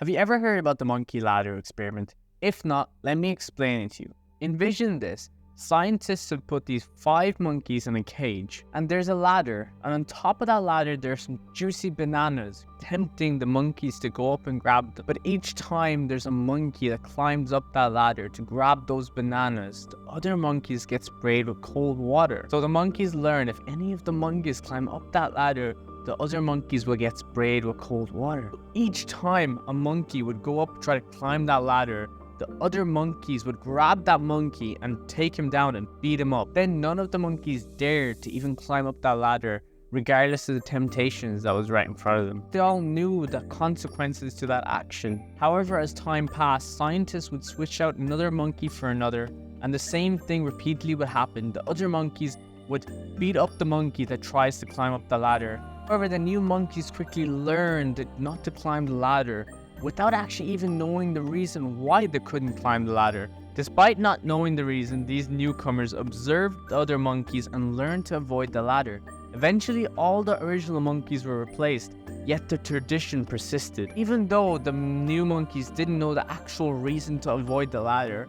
Have you ever heard about the monkey ladder experiment? If not, let me explain it to you. Envision this. Scientists have put these 5 monkeys in a cage, and there's a ladder, and on top of that ladder there's some juicy bananas, tempting the monkeys to go up and grab them. But each time there's a monkey that climbs up that ladder to grab those bananas, the other monkeys get sprayed with cold water. So the monkeys learn if any of the monkeys climb up that ladder, the other monkeys will get sprayed with cold water. Each time a monkey would go up, try to climb that ladder, the other monkeys would grab that monkey and take him down and beat him up. Then none of the monkeys dared to even climb up that ladder, regardless of the temptations that was right in front of them. They all knew the consequences to that action. However, as time passed, scientists would switch out another monkey for another, and the same thing repeatedly would happen. The other monkeys would beat up the monkey that tries to climb up the ladder. However, the new monkeys quickly learned not to climb the ladder without actually even knowing the reason why they couldn't climb the ladder. Despite not knowing the reason, these newcomers observed the other monkeys and learned to avoid the ladder. Eventually, all the original monkeys were replaced, yet the tradition persisted. Even though the new monkeys didn't know the actual reason to avoid the ladder,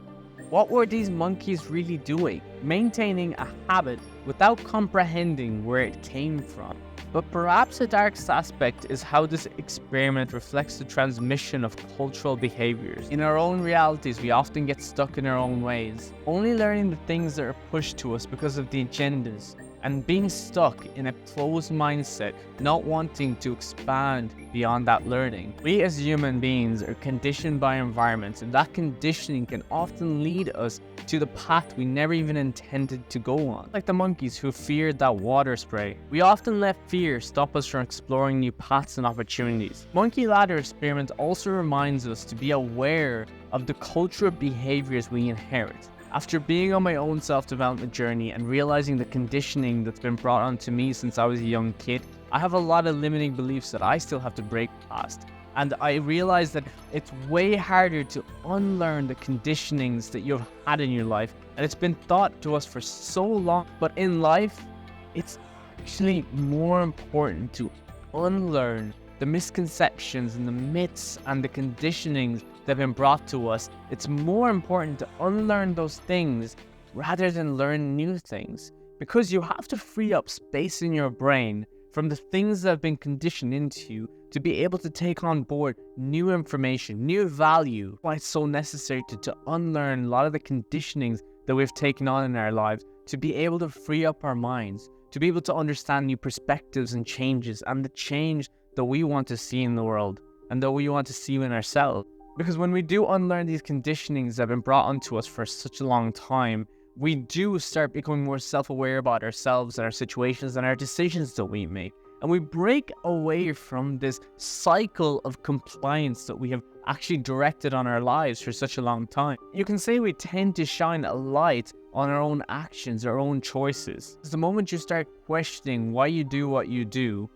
what were these monkeys really doing? Maintaining a habit without comprehending where it came from. But perhaps the darkest aspect is how this experiment reflects the transmission of cultural behaviors. In our own realities, we often get stuck in our own ways, only learning the things that are pushed to us because of the agendas, and being stuck in a closed mindset, not wanting to expand beyond that learning. We as human beings are conditioned by environments, and that conditioning can often lead us to the path we never even intended to go on. Like the monkeys who feared that water spray. We often let fear stop us from exploring new paths and opportunities. Monkey ladder experiment also reminds us to be aware of the cultural behaviors we inherit. After being on my own self-development journey and realizing the conditioning that's been brought onto me since I was a young kid, I have a lot of limiting beliefs that I still have to break past. And I realized that it's way harder to unlearn the conditionings that you've had in your life. And it's been taught to us for so long. But in life, it's actually more important to unlearn the misconceptions and the myths and the conditionings that have been brought to us. It's more important to unlearn those things rather than learn new things, because you have to free up space in your brain from the things that have been conditioned into you to be able to take on board new information, new value. Why it's so necessary to unlearn a lot of the conditionings that we've taken on in our lives, to be able to free up our minds, to be able to understand new perspectives and changes, and the change that we want to see in the world and that we want to see in ourselves. Because when we do unlearn these conditionings that have been brought onto us for such a long time, we do start becoming more self-aware about ourselves and our situations and our decisions that we make. And we break away from this cycle of compliance that we have actually directed on our lives for such a long time. You can say we tend to shine a light on our own actions, our own choices. The moment you start questioning why you do what you do,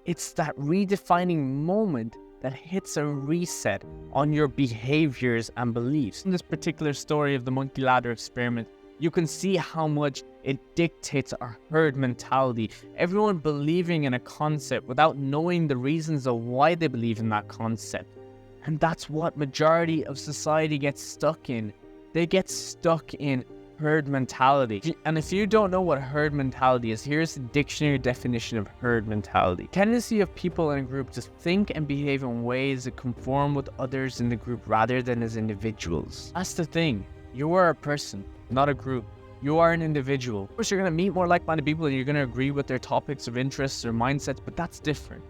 it's that redefining moment that hits a reset on your behaviors and beliefs. In this particular story of the monkey ladder experiment, you can see how much it dictates our herd mentality. Everyone believing in a concept without knowing the reasons of why they believe in that concept. And that's what majority of society gets stuck in. They get stuck in herd mentality. And if you don't know what herd mentality is, here's the dictionary definition of herd mentality. Tendency of people in a group to think and behave in ways that conform with others in the group rather than as individuals. That's the thing. You are a person, not a group. You are an individual. Of course, you're going to meet more like-minded people and you're going to agree with their topics of interests or mindsets, but that's different.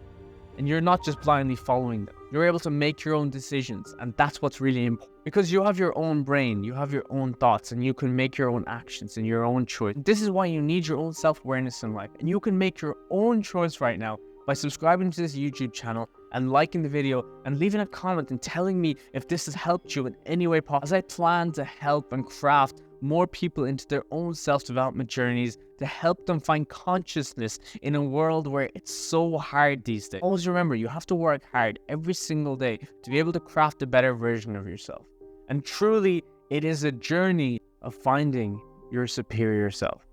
And you're not just blindly following them. You're able to make your own decisions, and that's what's really important. Because you have your own brain, you have your own thoughts, and you can make your own actions and your own choice. This is why you need your own self-awareness in life. And you can make your own choice right now by subscribing to this YouTube channel and liking the video and leaving a comment and telling me if this has helped you in any way possible, as I plan to help and craft more people into their own self-development journeys to help them find consciousness in a world where it's so hard these days. Always remember, you have to work hard every single day to be able to craft a better version of yourself. And truly, it is a journey of finding your superior self.